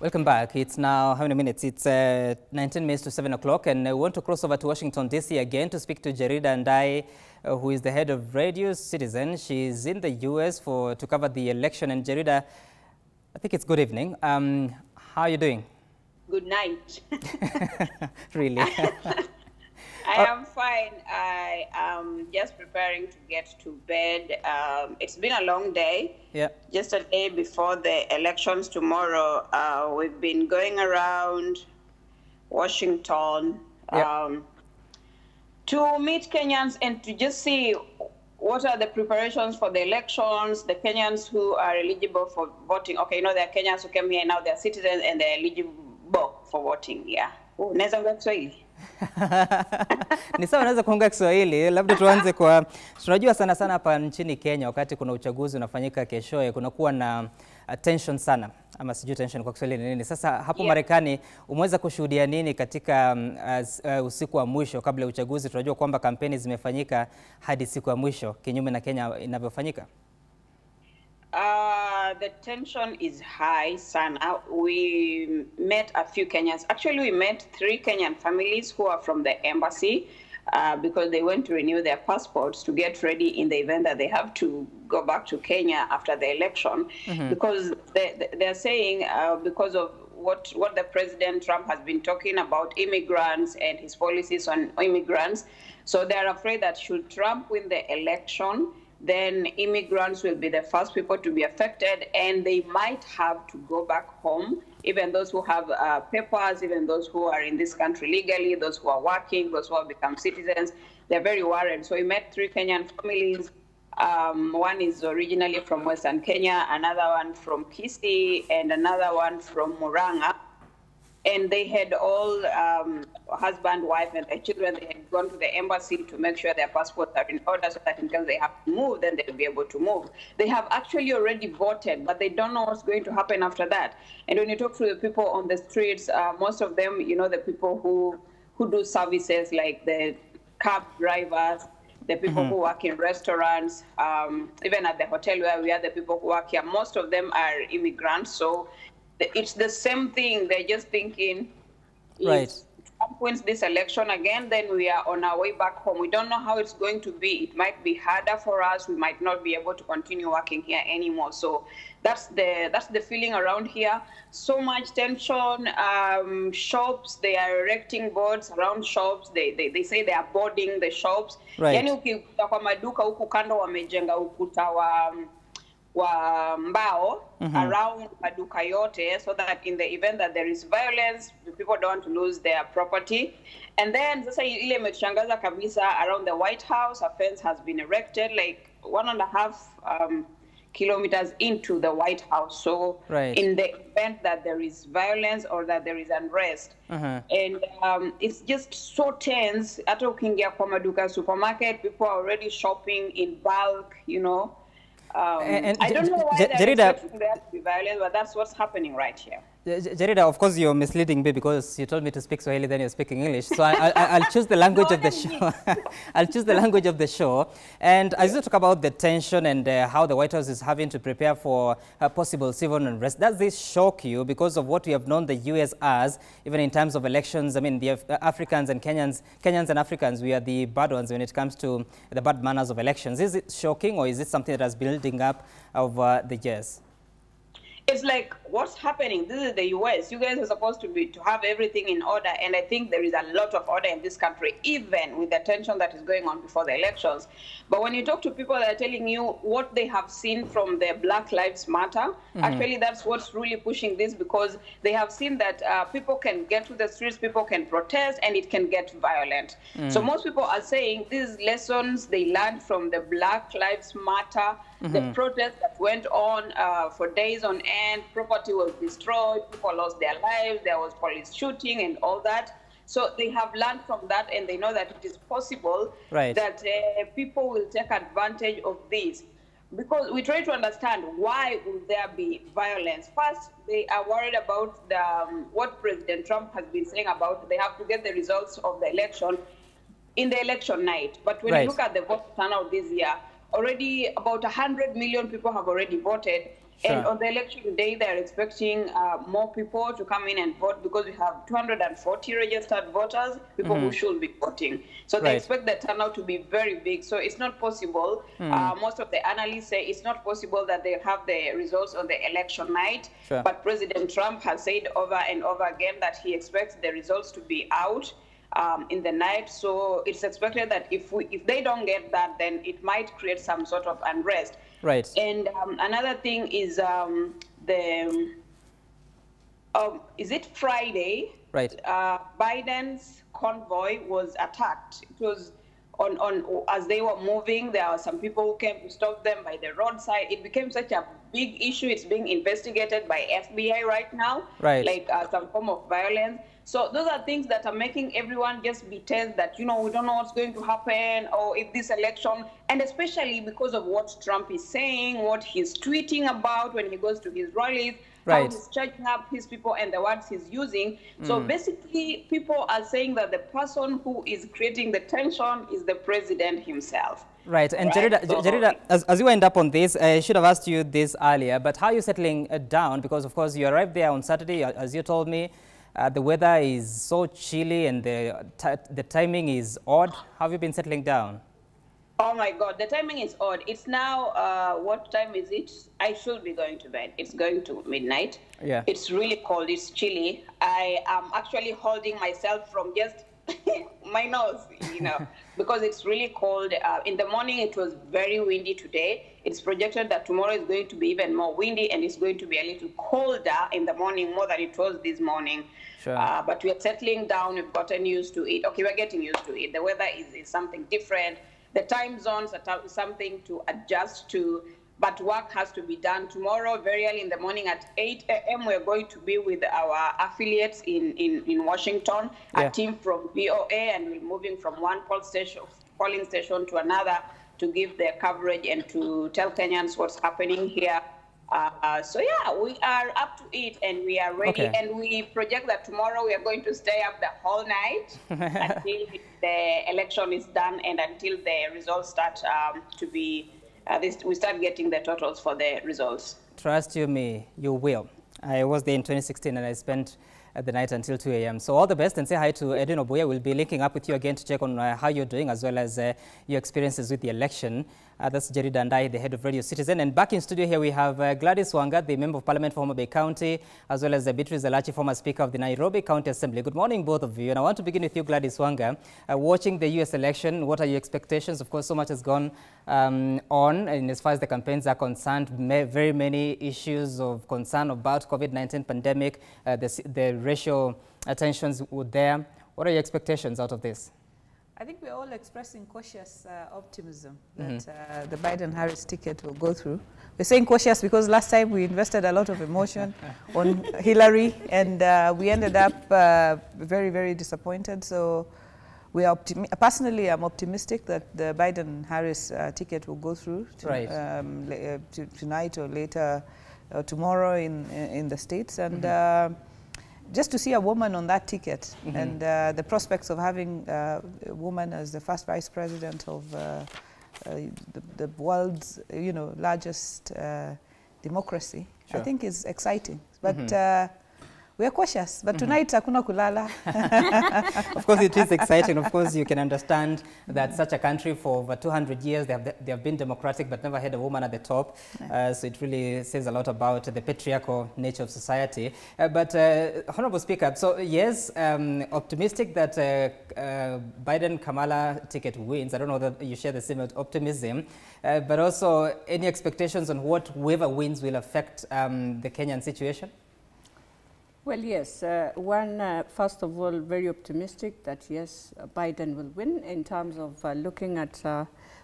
Welcome back. It's now, how many minutes? It's 19 minutes to 7 o'clock, and we want to cross over to Washington, D.C. again to speak to Jerida Ndai, who is the head of Radio Citizen. She's in the U.S. to cover the election. And Jerida, I think it's good evening. How are you doing? Good night. Really? I am fine. I am just preparing to get to bed. It's been a long day. Yeah. Just a day before the elections tomorrow. We've been going around Washington to meet Kenyans and to just see what are the preparations for the elections, the Kenyans who are eligible for voting. Okay, you know, there are Kenyans who came here now, they're citizens and they're eligible for voting. Yeah. Unaweza ongea Kiswahili? Ni sawa, naweza kuongea Kiswahili. Labda tuanze kwa, tunajua sana sana hapa nchini Kenya wakati kuna uchaguzi unafanyika keshoe kunakuwa na tension sana, ama sijui tension kwa Kiswahili ni nini. Sasa hapo Marekani umeweza kushuhudia nini katika usiku wa mwisho kabla ya uchaguzi? Tunajua kwamba kampeni zimefanyika hadi siku ya mwisho kinyume na Kenya inavyofanyika. The tension is high, Sana. We met a few Kenyans. Actually, we met 3 Kenyan families who are from the embassy because they went to renew their passports to get ready in the event that they have to go back to Kenya after the election. Because they're saying because of what the President Trump has been talking about immigrants and his policies on immigrants. So they're afraid that should Trump win the election, then immigrants will be the first people to be affected, and they might have to go back home, even those who have papers, even those who are in this country legally, those who are working, those who have become citizens. They're very worried. So we met 3 Kenyan families. One is originally from Western Kenya, another one from Kisii, and another one from Murang'a. And they had all, husband, wife, and their children, they had gone to the embassy to make sure their passports are in order so that in case they have to move, then they'll be able to move. They have actually already voted, but they don't know what's going to happen after that. And when you talk to the people on the streets, most of them, you know, the people who do services like the cab drivers, the people who work in restaurants, even at the hotel where we are, the people who work here, most of them are immigrants. So it's the same thing. They're just thinking, if Trump wins this election again, then we are on our way back home. We don't know how it's going to be. It might be harder for us. We might not be able to continue working here anymore. So that's the feeling around here. So much tension. Shops, they are erecting boards around shops. They say they are boarding the shops. Yani ukikuta kwa maduka huku kando wamejenga ukuta wa mbao around maduka yote, so that in the event that there is violence, the people don't want to lose their property. And then sasa ile imechangaza kabisa, around the White House, a fence has been erected like 1.5 kilometers into the White House. So in the event that there is violence or that there is unrest, and it's just so tense. Hata ukiingia kwa maduka supermarket, people are already shopping in bulk, you know. And I don't know why they're expecting there to be violence, but that's what's happening right here. Jerida, of course you're misleading me because you told me to speak Swahili, then you're speaking English. So I'll choose the language of the show. I'll choose the language of the show. And as you talk about the tension and how the White House is having to prepare for a possible civil unrest, does this shock you because of what we have known the U.S. as, even in terms of elections? I mean, the Africans and Kenyans and Africans, we are the bad ones when it comes to the bad manners of elections. Is it shocking, or is it something that has been building up over the years? It's like, what's happening? This is the U.S. You guys are supposed to have everything in order, and I think there is a lot of order in this country, even with the tension that is going on before the elections. But when you talk to people that are telling you what they have seen from the Black Lives Matter, actually that's what's really pushing this, because they have seen that people can get to the streets, people can protest, and it can get violent. So most people are saying these lessons they learned from the Black Lives Matter, the protest that went on for days on end, property was destroyed, people lost their lives, there was police shooting and all that. So they have learned from that, and they know that it is possible that people will take advantage of this. Because we try to understand why will there be violence. First, they are worried about what President Trump has been saying about they have to get the results of the election in the election night. But when you look at the vote turnout this year, already about 100 million people have already voted. Sure. And on the election day, they're expecting more people to come in and vote because we have 240 registered voters, people who should be voting. So they expect the turnout to be very big. So it's not possible. Most of the analysts say it's not possible that they'll have the results on the election night. Sure. But President Trump has said over and over again that he expects the results to be out in the night. So it's expected that if they don't get that, then it might create some sort of unrest. Right. And another thing is is it Friday? Right. Biden's convoy was attacked. It was on as they were moving. There were some people who came to stop them by the roadside. It became such a big issue. It's being investigated by FBI right now. Right. Like some form of violence. So those are things that are making everyone just be tense that, we don't know what's going to happen or if this election, and especially because of what Trump is saying, what he's tweeting about when he goes to his rallies, how he's charging up his people and the words he's using. So basically, people are saying that the person who is creating the tension is the president himself. Right, and Jarida, as you end up on this, I should have asked you this earlier, but how are you settling down? Because, of course, you arrived there on Saturday, as you told me. The weather is so chilly and the timing is odd. How have you been settling down? Oh my God, the timing is odd. It's now, what time is it? I should be going to bed. It's going to midnight. Yeah. It's really cold, it's chilly. I am actually holding myself from just my nose, because it's really cold. In the morning, it was very windy today. It's projected that tomorrow is going to be even more windy and it's going to be a little colder in the morning, more than it was this morning. Sure. But we are settling down. We've gotten used to it. Okay, we're getting used to it. The weather is something different. The time zones are something to adjust to, but work has to be done. Tomorrow, very early in the morning at 8 a.m., we're going to be with our affiliates in Washington, a team from VOA, and we're moving from one polling station to another to give their coverage and to tell Kenyans what's happening here. So yeah, we are up to it and we are ready. Okay. And we project that tomorrow we are going to stay up the whole night until the election is done and until the results start to be, we start getting the totals for the results. Trust you me, you will. I was there in 2016 and I spent the night until 2 a.m. So all the best and say hi to Edwin Obuya. We'll be linking up with you again to check on how you're doing as well as your experiences with the election. That's Jerry Dandai, the head of Radio Citizen. And back in studio here we have Gladys Wanga, the Member of Parliament for Homa Bay County, as well as Beatrice Zalachi, former Speaker of the Nairobi County Assembly. Good morning, both of you. And I want to begin with you, Gladys Wanga. Watching the U.S. election, what are your expectations? Of course, so much has gone on, and as far as the campaigns are concerned, very many issues of concern about COVID-19 pandemic, the racial tensions were there. What are your expectations out of this? I think we're all expressing cautious optimism that the Biden-Harris ticket will go through. We're saying cautious because last time we invested a lot of emotion on Hillary and we ended up very, very disappointed. So we are personally, I'm optimistic that the Biden-Harris ticket will go through tonight or later tomorrow in the States. And just to see a woman on that ticket and the prospects of having a woman as the first vice president of the world's largest democracy, I think is exciting. But we are cautious, but tonight hakuna kulala. Of course, it is exciting. Of course, you can understand that such a country for over 200 years, they have been democratic, but never had a woman at the top. So it really says a lot about the patriarchal nature of society. But Honorable Speaker, so yes, optimistic that Biden-Kamala ticket wins. I don't know that you share the same optimism, but also any expectations on what whoever wins will affect the Kenyan situation? Well, yes. First of all, very optimistic that, yes, Biden will win in terms of looking at,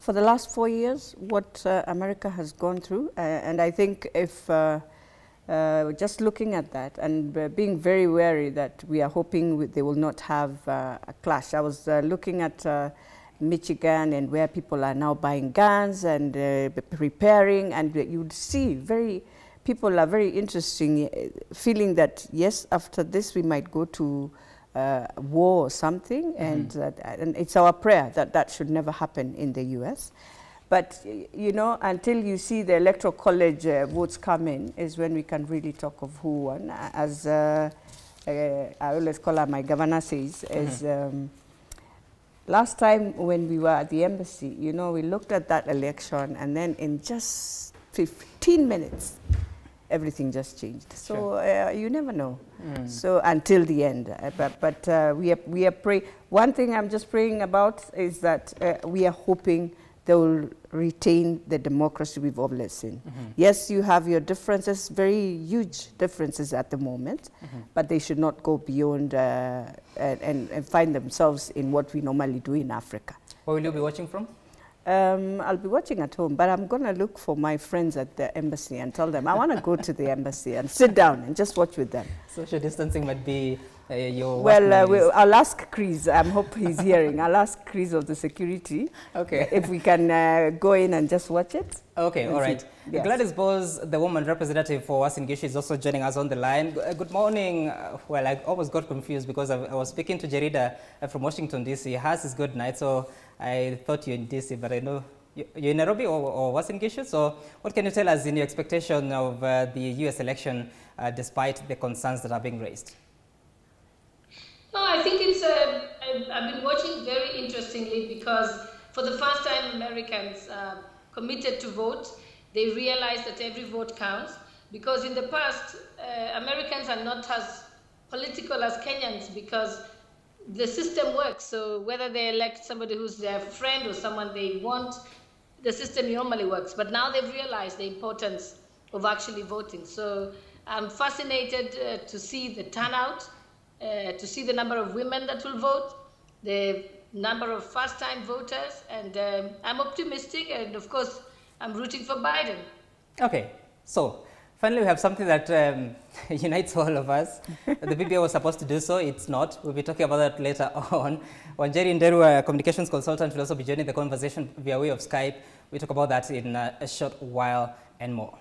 for the last 4 years, what America has gone through. And I think if just looking at that and being very wary that we are hoping they will not have a clash. I was looking at Michigan and where people are now buying guns and preparing, and you'd see people are very interesting, feeling that, yes, after this we might go to war or something, and it's our prayer that that should never happen in the U.S. But, you know, until you see the electoral college votes come in is when we can really talk of who won. As I always call her, my governor says, is last time when we were at the embassy, you know, we looked at that election and then in just 15 minutes, everything just changed. So you never know. So until the end, but we are praying. One thing I'm just praying about is that we are hoping they will retain the democracy we've always seen. Yes, you have your differences, very huge differences at the moment, but they should not go beyond and find themselves in what we normally do in Africa. Where will you be watching from? I'll be watching at home, but I'm going to look for my friends at the embassy and tell them I want to go to the embassy and sit down and just watch with them. Social distancing might be your... Well, I'll ask Chris. I hope he's hearing. I'll ask Chris of the security if we can go in and just watch it. Okay, all right. Yes. Gladys Bose, the woman representative for Uasin Gishu, is also joining us on the line. Good morning. Well, I almost got confused because I was speaking to Jerida from Washington, D.C. Hers is good night, so I thought you're in D.C., but I know you're in Nairobi or Uasin Gishu. So what can you tell us in your expectation of the U.S. election despite the concerns that are being raised? No, I think it's, I've been watching very interestingly because for the first time Americans committed to vote. They realize that every vote counts, because in the past, Americans are not as political as Kenyans because the system works. So whether they elect somebody who's their friend or someone they want, the system normally works. But now they've realized the importance of actually voting. So I'm fascinated to see the turnout, to see the number of women that will vote, the number of first-time voters, and I'm optimistic, and of course, I'm rooting for Biden. Okay, so finally we have something that unites all of us. The BBI was supposed to do so, it's not. We'll be talking about that later on. Wanjeri Nderu, a communications consultant, will also be joining the conversation via way of Skype. We'll talk about that in a short while and more.